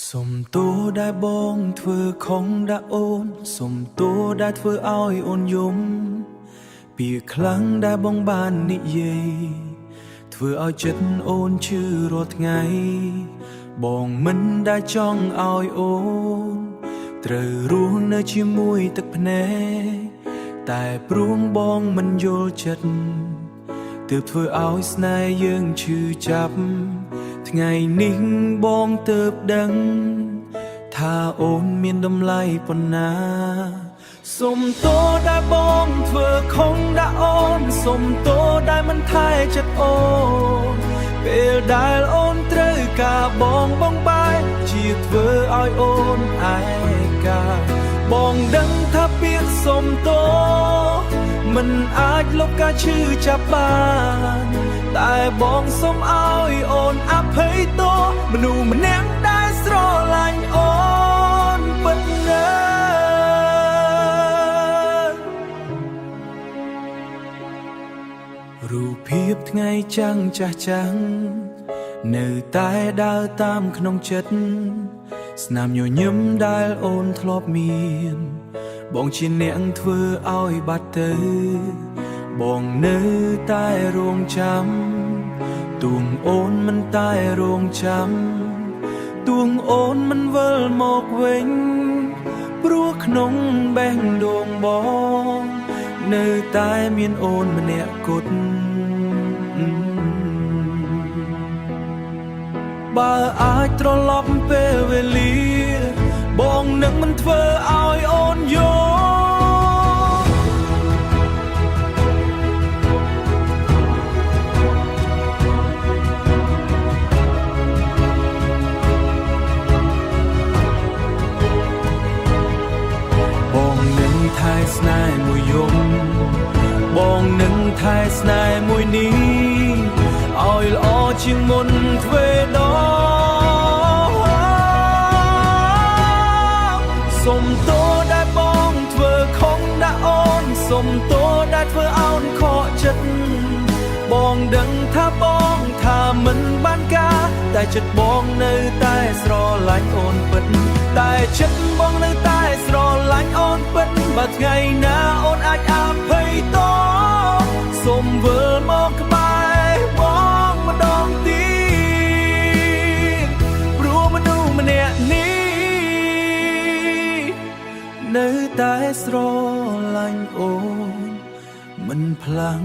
សុំទោសដែលបងធ្វើខុសដាក់អូនសុំទោសដែលធ្វើឲ្យអូនយំពីខ្លាំងដែលបងបាននិយាយធ្វើឲ្យចិត្តអូនឈឺរាល់ថ្ងៃបងមិនដែលចង់ឲ្យអូនត្រូវរស់នៅជាមួយទឹកភ្នែកតែព្រួងបងមិនយល់ចិត្តទើបធ្វើឲ្យស្នេហ៍យើងឈឺចាប់ថ្ងៃនេះបងទើបដឹងថាអូនមានតម្លៃប៉ុណ្ណាសុំទោសដែលបងធ្វើខុសដាក់អូនសុំទោសដែលមិនថែចិត្តអូនពេលដែលអូនត្រូវការបងបាយជាធ្វើឲ្យអូនឯកាបងដឹងថាពាក្យសុំទោសមិនអាចលុបការឈឺចាប់បានតែបងសុំឲ្យអូនអភ័យទោសមនុស្សម្នាក់ដែលស្រឡាញ់អូនពិតណាស់រូបភាពថ្ងៃចាំងចាស់ចាំងនៅតែដើរតាមក្នុងចិត្តស្នាមញញឹមដែលអូនធ្លាប់មានបងជាអ្នកធ្វើឲ្យបាត់ទៅបងនៅតែរងចាំទួងអូនមិនតែរងចាំទួងអូនមិនវិលមកវិញព្រោះក្នុងបេះដូងបងនៅតែមានអូនម្នាក់គត់បើអាចត្រឡប់ពេលវេលាបងនឹងមិនធ្វើឲ្យអូនយល់បងនឹងថែស្នេហ៍មួយយំបងនឹងថែស្នេហ៍មួយនេះឲ្យល្អជាងមុនទ្វេដងសុំទោសដែលបងធ្វើខុសដាក់អូនសុំទោសដែលធ្វើឲ្យអូនខកចិត្តបងដឹងថាបងថាមិនបានការតែចិត្តបងនៅតែស្រឡាញ់អូនពិតតែចិត្តបងនៅតែស្រឡាញ់អូនពិតបើថ្ងៃណាអូនអាចអភ័យទោសសុំវិលមកក្បែរបងម្ដងទៀតព្រោះមនុស្សម្នាក់នេះនៅតែស្រឡាញ់អូនមិនផ្លាំង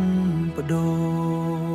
បដូរ